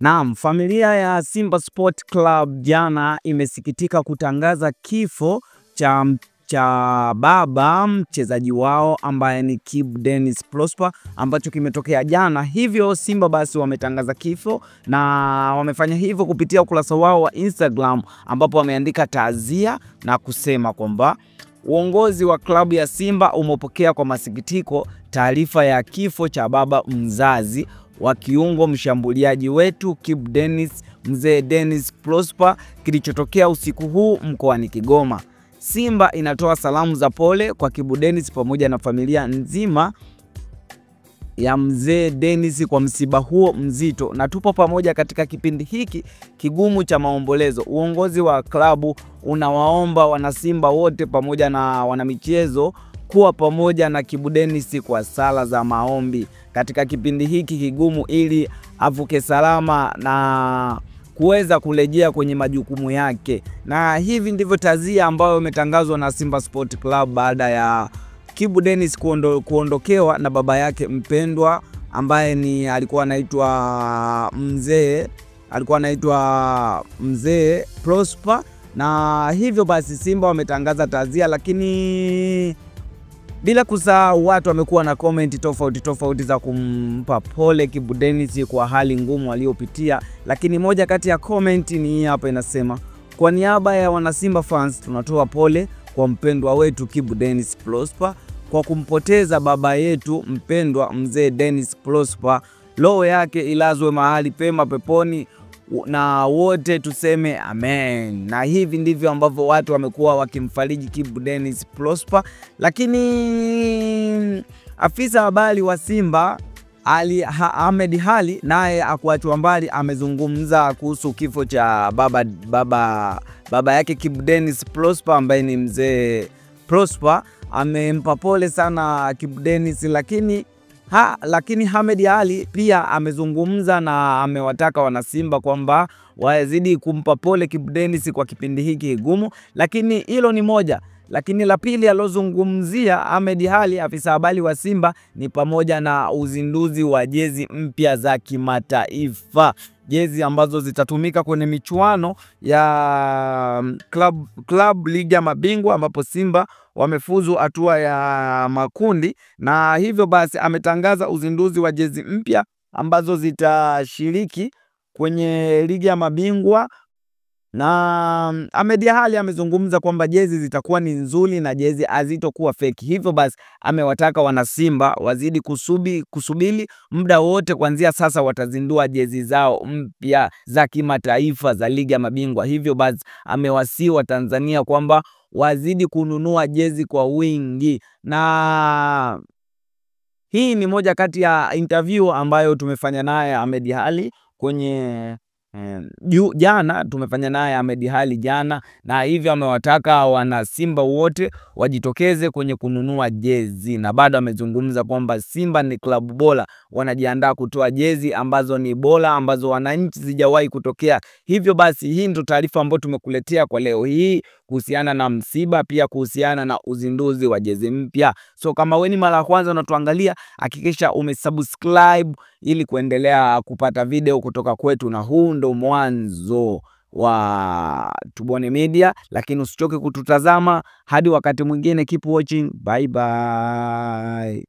Naam, familia ya Simba Sport Club jana imesikitika kutangaza kifo cha baba mchezaji wao ambaye ni Kibu Denis Prosper, ambacho kimetokea jana. Hivyo Simba basi wametangaza kifo, na wamefanya hivyo kupitia ukurasa wao wa Instagram, ambapo wameandika taazia na kusema kwamba uongozi wa klabu ya Simba umepokea kwa masikitiko taarifa ya kifo cha baba mzazi wa kiungo mshambuliaji wetu Kibu Denis Mzee Denis Prosper kilichotokea usiku huu mkoani Kigoma. Simba inatoa salamu za pole kwa Kibu Denis pamoja na familia nzima ya Mzee Denis kwa msiba huo mzito, na tupo pamoja katika kipindi hiki kigumu cha maombolezo. Uongozi wa klabu unawaomba wanasimba wote pamoja na wanamichezo kuwa pamoja na Kibu Denis kwa sala za maombi katika kipindi hiki kigumu, ili avuke salama na kuweza kurejea kwenye majukumu yake. Na hivi ndivyo taazia ambayo imetangazwa na Simba Sport Club baada ya Kibu Denis kuondokewa na baba yake mpendwa ambaye alikuwa anaitwa Mzee Prosper. Na hivyo basi Simba wametangaza taazia, lakini bila kusahau watu wamekuwa na comment tofauti za kumpa pole Kibu Denis kwa hali ngumu aliyopitia. Lakini moja kati ya comment ni hii hapa, inasema: kwa niaba ya wanasimba fans tunatoa pole kwa mpendwa wetu Kibu Denis Prosper kwa kumpoteza baba yetu mpendwa Mzee Denis Prosper. Roho yake ilazwe mahali pema peponi na wote tuseme amen. Na hivi ndivyo ambavyo watu wamekuwa wakimfariji Kibu Denis Prosper. Lakini afisa habari wa Simba Ahmed Ally naye akuachwa mbali, amezungumza kuhusu kifo cha baba yake Kibu Denis Prosper ambaye ni Mzee Prosper. Amempa pole sana Kibu Denis, lakini Ahmed Ally pia amezungumza na amewataka wanasimba kwamba wazidi kumpa pole Kibu Denis kwa kipindi hiki kigumu. Lakini hilo ni moja, lakini la pili alozungumzia Ahmed Ally afisa habari wa Simba ni pamoja na uzinduzi wa jezi mpya za kimataifa, jezi ambazo zitatumika kwenye michuano ya club ligi ya mabingwa, ambapo Simba wamefuzu hatua ya makundi. Na hivyo basi ametangaza uzinduzi wa jezi mpya ambazo zitashiriki kwenye ligi ya mabingwa. Na Ahmed Ally amezungumza kwamba jezi zitakuwa ni nzuri na jezi hazitokuwa fake. Hivyo basi amewataka wanasimba wazidi kusubiri muda wote, kuanzia sasa watazindua jezi zao mpya za kimataifa za ligi ya mabingwa. Hivyo basi amewasihi wa Tanzania kwamba wazidi kununua jezi kwa wingi. Na hii ni moja kati ya interview ambayo tumefanya naye Ahmed Ally kwenye jana, tumefanya naye Ahmed Ally jana, na hivyo amewataka wana Simba wote wajitokeze kwenye kununua jezi. Na bado amezungumza kwamba Simba ni klabu bora, wanajiandaa kutoa jezi ambazo ni bora, ambazo wananchi zijawahi kutokea. Hivyo basi hii ndio taarifa ambayo tumekuletea kwa leo hii kuhusiana na msiba, pia kuhusiana na uzinduzi wa jezi mpya. So kama wewe ni mara ya kwanza unatuangalia, hakikisha umesubscribe ili kuendelea kupata video kutoka kwetu, na huu ndo mwanzo wa Tubone Media. Lakini usichoke kututazama hadi wakati mwingine. Keep watching. Bye bye.